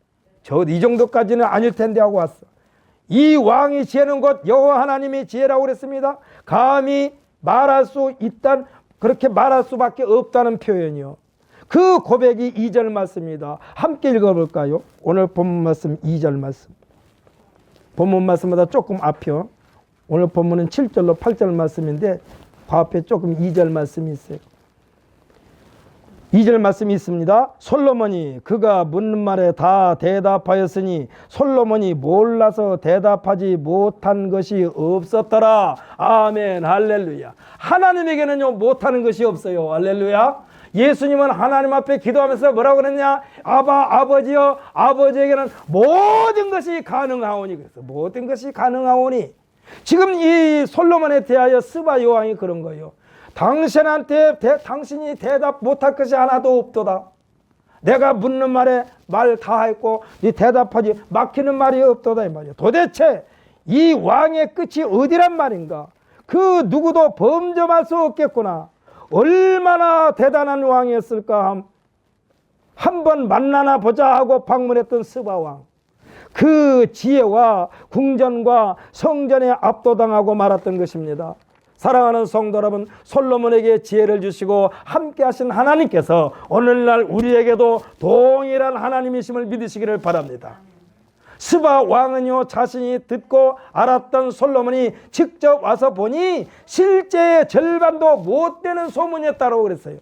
이 정도까지는 아닐 텐데 하고 왔어. 이 왕이 지혜는 것 여호와 하나님이 지혜라고 그랬습니다. 감히 말할 수 있단, 그렇게 말할 수밖에 없다는 표현이요. 그 고백이 2절 말씀입니다. 함께 읽어볼까요? 오늘 본문 말씀 2절 말씀. 본문 말씀보다 조금 앞이요. 오늘 본문은 7절로 8절 말씀인데 그 앞에 조금 2절 말씀이 있어요. 2절 말씀이 있습니다. 솔로몬이 그가 묻는 말에 다 대답하였으니 솔로몬이 몰라서 대답하지 못한 것이 없었더라. 아멘. 할렐루야. 하나님에게는요 못하는 것이 없어요. 할렐루야. 예수님은 하나님 앞에 기도하면서 뭐라고 그랬냐? 아버지여, 아버지에게는 모든 것이 가능하오니. 그래서 모든 것이 가능하오니. 지금 이 솔로몬에 대하여 스바 여왕이 그런 거예요. 당신한테 당신이 대답 못할 것이 하나도 없도다. 내가 묻는 말에 말 다 했고 네 대답하지 막히는 말이 없도다 이 말이야. 도대체 이 왕의 끝이 어디란 말인가? 그 누구도 범접할 수 없겠구나. 얼마나 대단한 왕이었을까. 한번 만나나 보자 하고 방문했던 스바 왕. 그 지혜와 궁전과 성전에 압도당하고 말았던 것입니다. 사랑하는 성도 여러분, 솔로몬에게 지혜를 주시고 함께 하신 하나님께서 오늘날 우리에게도 동일한 하나님이심을 믿으시기를 바랍니다. 스바 왕은요, 자신이 듣고 알았던 솔로몬이 직접 와서 보니 실제의 절반도 못 되는 소문이었다고 그랬어요.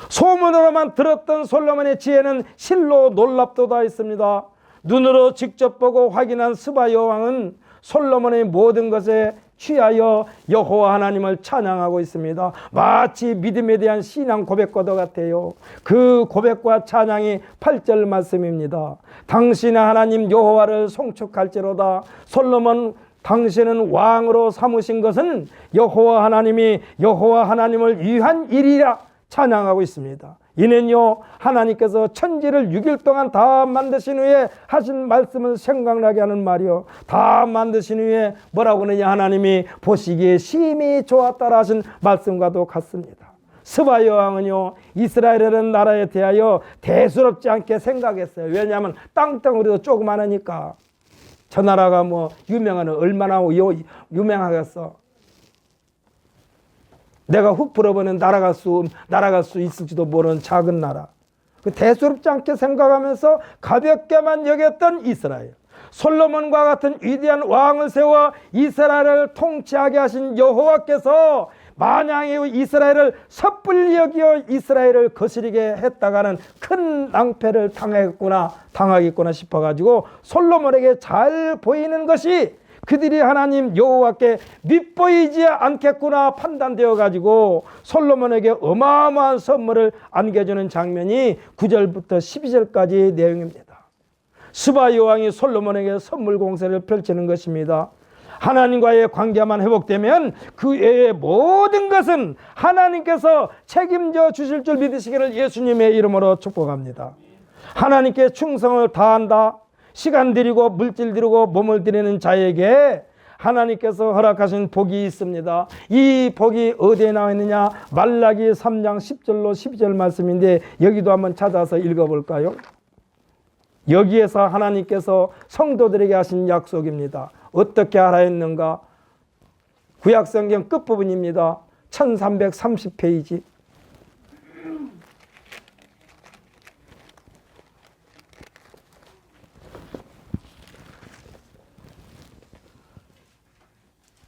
소문으로만 들었던 솔로몬의 지혜는 실로 놀랍도다 했습니다. 눈으로 직접 보고 확인한 스바 여왕은 솔로몬의 모든 것에 취하여 여호와 하나님을 찬양하고 있습니다. 마치 믿음에 대한 신앙 고백과도 같아요. 그 고백과 찬양이 8절 말씀입니다. 당신의 하나님 여호와를 송축할지로다. 솔로몬 당신은 왕으로 삼으신 것은 여호와 하나님을 위한 일이라 찬양하고 있습니다. 이는요, 하나님께서 천지를 6일 동안 다 만드신 후에 하신 말씀을 생각나게 하는 말이요. 다 만드신 후에 뭐라고 하느냐, 하나님이 보시기에 심히 좋았다라 하신 말씀과도 같습니다. 스바 여왕은요, 이스라엘이라는 나라에 대하여 대수롭지 않게 생각했어요. 왜냐하면 땅덩어리도 조그마하니까. 저 나라가 뭐 유명한, 얼마나 유명하겠어. 내가 훅 불어버리면 날아갈 수 있을지도 모르는 작은 나라. 대수롭지 않게 생각하면서 가볍게만 여겼던 이스라엘. 솔로몬과 같은 위대한 왕을 세워 이스라엘을 통치하게 하신 여호와께서 만약에 이스라엘을 섣불리 여겨 이스라엘을 거스리게 했다가는 큰 낭패를 당하겠구나 싶어가지고 솔로몬에게 잘 보이는 것이 그들이 하나님 여호와께 밉보이지 않겠구나 판단되어 가지고 솔로몬에게 어마어마한 선물을 안겨주는 장면이 9절부터 12절까지의 내용입니다. 스바 여왕이 솔로몬에게 선물 공세를 펼치는 것입니다. 하나님과의 관계만 회복되면 그 외의 모든 것은 하나님께서 책임져 주실 줄 믿으시기를 예수님의 이름으로 축복합니다. 하나님께 충성을 다한다. 시간 들이고 물질 들이고 몸을 들이는 자에게 하나님께서 허락하신 복이 있습니다. 이 복이 어디에 나와 있느냐? 말라기 3장 10절로 12절 말씀인데 여기도 한번 찾아서 읽어볼까요? 여기에서 하나님께서 성도들에게 하신 약속입니다. 어떻게 하라 했는가? 구약성경 끝부분입니다. 1330페이지.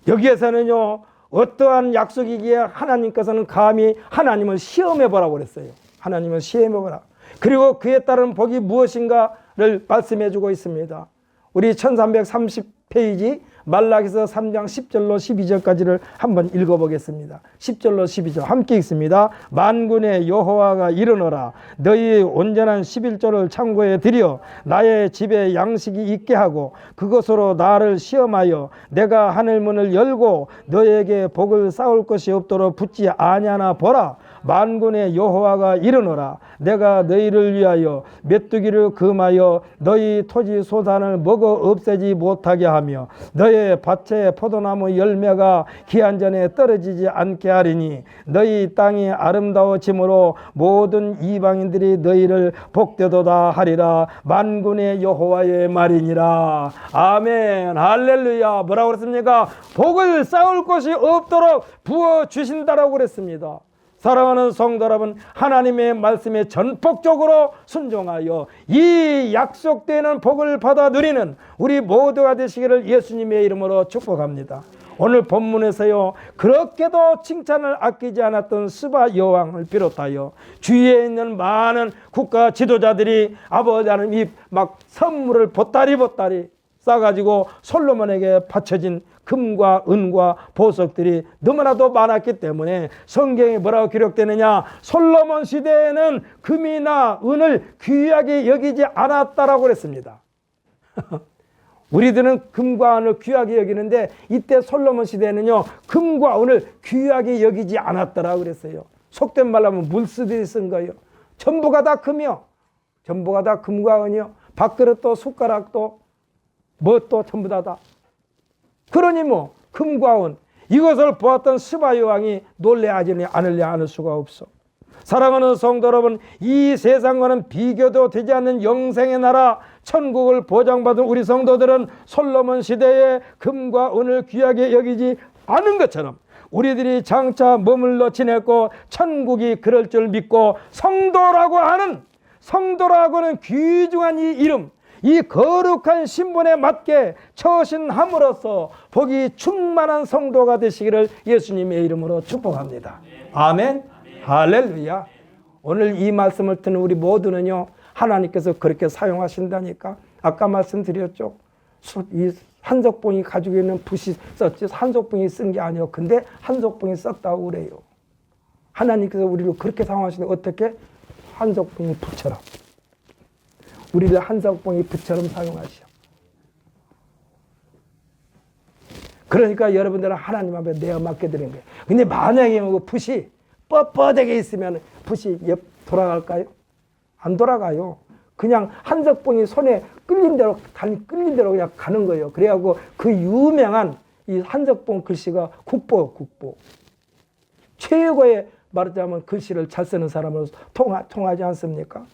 여기에서는요, 어떠한 약속이기에 하나님께서는 감히 하나님을 시험해보라고 그랬어요. 하나님을 시험해보라. 그리고 그에 따른 복이 무엇인가를 말씀해주고 있습니다. 우리 1330페이지 말라기서 3장 10절로 12절까지를 한번 읽어보겠습니다. 10절로 12절 함께 읽습니다. 만군의 여호와가 이르노라. 너희 온전한 11조를 창고에 들여 나의 집에 양식이 있게 하고 그것으로 나를 시험하여 내가 하늘문을 열고 너에게 복을 쌓을 것이 없도록 붙지 아니하나 보라. 만군의 여호와가 이르노라. 내가 너희를 위하여 메뚜기를 금하여 너희 토지 소산을 먹어 없애지 못하게 하며 너희 밭에 포도나무 열매가 기한 전에 떨어지지 않게 하리니 너희 땅이 아름다워짐으로 모든 이방인들이 너희를 복되도다 하리라. 만군의 여호와의 말이니라. 아멘. 할렐루야. 뭐라고 그랬습니까? 복을 쌓을 곳이 없도록 부어주신다라고 그랬습니다. 사랑하는 성도 여러분, 하나님의 말씀에 전폭적으로 순종하여 이 약속되는 복을 받아 누리는 우리 모두가 되시기를 예수님의 이름으로 축복합니다. 오늘 본문에서요, 그렇게도 칭찬을 아끼지 않았던 스바 여왕을 비롯하여 주위에 있는 많은 국가 지도자들이 아버지 하나님 막 선물을 보따리 싸가지고 솔로몬에게 바쳐진 금과 은과 보석들이 너무나도 많았기 때문에 성경에 뭐라고 기록되느냐? 솔로몬 시대에는 금이나 은을 귀하게 여기지 않았다라고 그랬습니다. 우리들은 금과 은을 귀하게 여기는데 이때 솔로몬 시대에는요, 금과 은을 귀하게 여기지 않았다라고 그랬어요. 속된 말로 하면 물쓰듯이 쓴 거예요. 전부가 다 금이요. 전부가 다 금과 은이요. 밥그릇도 숟가락도 뭣도 전부 다. 그러니 뭐 금과 은 이것을 보았던 스바 여왕이 놀래하지 않을 수가 없어. 사랑하는 성도 여러분, 이 세상과는 비교도 되지 않는 영생의 나라 천국을 보장받은 우리 성도들은 솔로몬 시대에 금과 은을 귀하게 여기지 않은 것처럼 우리들이 장차 머물러 지냈고 천국이 그럴 줄 믿고 성도라고는 귀중한 이 이름, 이 거룩한 신분에 맞게 처신함으로써 복이 충만한 성도가 되시기를 예수님의 이름으로 축복합니다. 아멘. 할렐루야. 오늘 이 말씀을 듣는 우리 모두는요, 하나님께서 그렇게 사용하신다니까. 아까 말씀드렸죠. 이 한석봉이 가지고 있는 붓이 썼지 한석봉이 쓴 게 아니에요. 근데 한석봉이 썼다고 그래요. 하나님께서 우리를 그렇게 사용하시는데 어떻게? 한석봉이 붓처럼. 우리를 한석봉이 붓처럼 사용하시오. 그러니까 여러분들은 하나님 앞에 내어 맡겨드린 거예요. 근데 만약에 그 붓이 뻣뻣하게 있으면 붓이 돌아갈까요? 안 돌아가요. 그냥 한석봉이 손에 끌린 대로 그냥 가는 거예요. 그래갖고 그 유명한 이 한석봉 글씨가 국보. 최고의 말하자면 글씨를 잘 쓰는 사람으로 통하지 않습니까?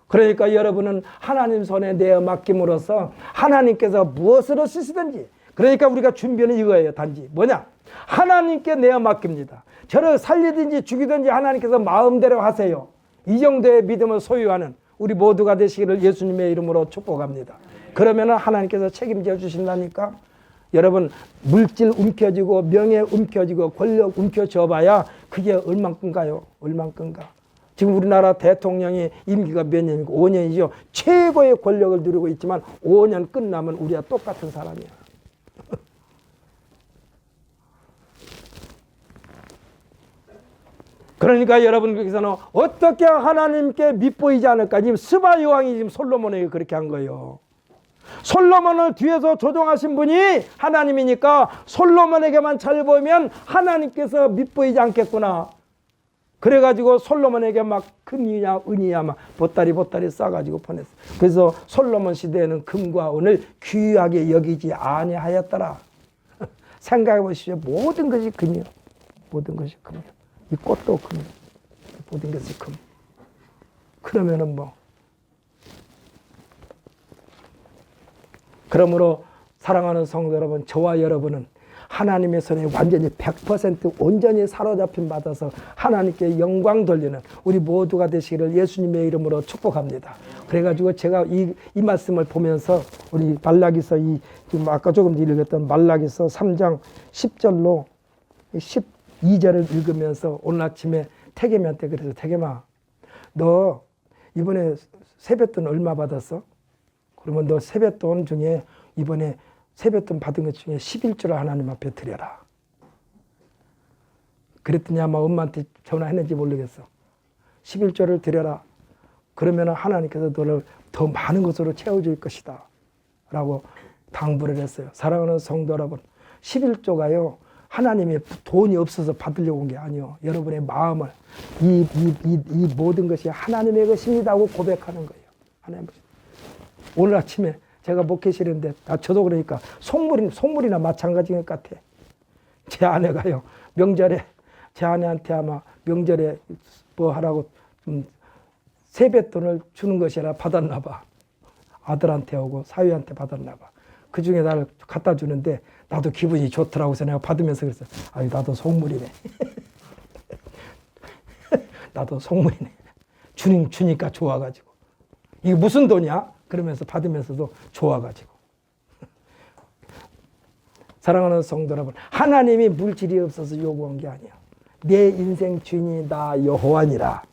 그러니까 여러분은 하나님 손에 내어 맡김으로써 하나님께서 무엇으로 쓰시든지, 그러니까 우리가 준비는 이거예요. 단지 뭐냐? 하나님께 내어 맡깁니다. 저를 살리든지 죽이든지 하나님께서 마음대로 하세요. 이 정도의 믿음을 소유하는 우리 모두가 되시기를 예수님의 이름으로 축복합니다. 그러면 하나님께서 책임져 주신다니까. 여러분, 물질 움켜쥐고 명예 움켜쥐고 권력 움켜쥐어 봐야 그게 얼만큼가요? 얼만큼가? 지금 우리나라 대통령이 임기가 몇 년이고 5년이죠. 최고의 권력을 누리고 있지만 5년 끝나면 우리와 똑같은 사람이야. 그러니까 여러분, 거기서는 어떻게 하나님께 밉보이지 않을까? 지금 스바 여왕이 지금 솔로몬에게 그렇게 한 거예요. 솔로몬을 뒤에서 조종하신 분이 하나님이니까 솔로몬에게만 잘 보이면 하나님께서 밉보이지 않겠구나. 그래가지고 솔로몬에게 막 금이냐 은이냐 막 보따리 싸가지고 보냈어. 그래서 솔로몬 시대에는 금과 은을 귀하게 여기지 아니하였더라. 생각해 보십시오. 모든 것이 금이요. 모든 것이 금이요. 이 꽃도 금이요. 모든 것이 금. 그러면은 뭐. 그러므로 사랑하는 성도 여러분, 저와 여러분은 하나님의 손에 완전히 100% 온전히 사로잡힘 받아서 하나님께 영광 돌리는 우리 모두가 되시기를 예수님의 이름으로 축복합니다. 그래가지고 제가 이 말씀을 보면서 우리 말라기서 지금 아까 조금 읽었던 말라기서 3장 10절로 12절을 읽으면서 오늘 아침에 태겸이한테 그래서 태겸아, 너 이번에 세뱃돈 얼마 받았어? 그러면 너 세뱃돈 중에 이번에 세뱃돈 받은 것 중에 11조를 하나님 앞에 드려라. 그랬더니 아마 엄마한테 전화했는지 모르겠어. 11조를 드려라. 그러면 하나님께서 너를 더 많은 것으로 채워줄 것이다 라고 당부를 했어요. 사랑하는 성도 여러분, 11조가요 하나님이 돈이 없어서 받으려고 온 게 아니요. 여러분의 마음을 이 모든 것이 하나님의 것입니다 하고 고백하는 거예요. 하나님. 오늘 아침에 제가 목회실인데 저도 그러니까 속물이나 마찬가지인 것 같아. 제 아내가요. 명절에 제 아내한테 아마 명절에 뭐 하라고 세뱃돈을 주는 것이라 받았나 봐. 아들한테 오고 사위한테 받았나 봐. 그 중에 나를 갖다 주는데 나도 기분이 좋더라고 해서 내가 받으면서 그랬어. 아유, 나도 속물이네. 나도 속물이네. 주니까 좋아가지고. 이게 무슨 돈이야? 그러면서 받으면서도 좋아가지고. 사랑하는 성도 여러분, 하나님이 물질이 없어서 요구한 게 아니야. 내 인생 주인이 나 여호와니라.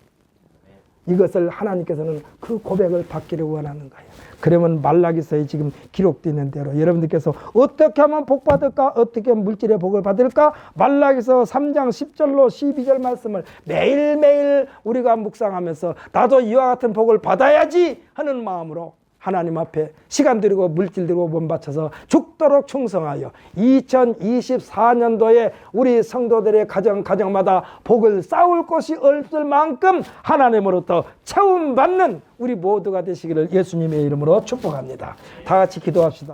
이것을 하나님께서는 그 고백을 받기를 원하는 거예요. 그러면 말라기서에 지금 기록되어 있는 대로 여러분들께서 어떻게 하면 복 받을까? 어떻게 하면 물질의 복을 받을까? 말라기서 3장 10절로 12절 말씀을 매일매일 우리가 묵상하면서 나도 이와 같은 복을 받아야지 하는 마음으로 하나님 앞에 시간 들이고 물질 들이고 몸 바쳐서 죽도록 충성하여 2024년도에 우리 성도들의 가정마다 복을 쌓을 곳이 없을 만큼 하나님으로부터 채움받는 우리 모두가 되시기를 예수님의 이름으로 축복합니다. 다 같이 기도합시다.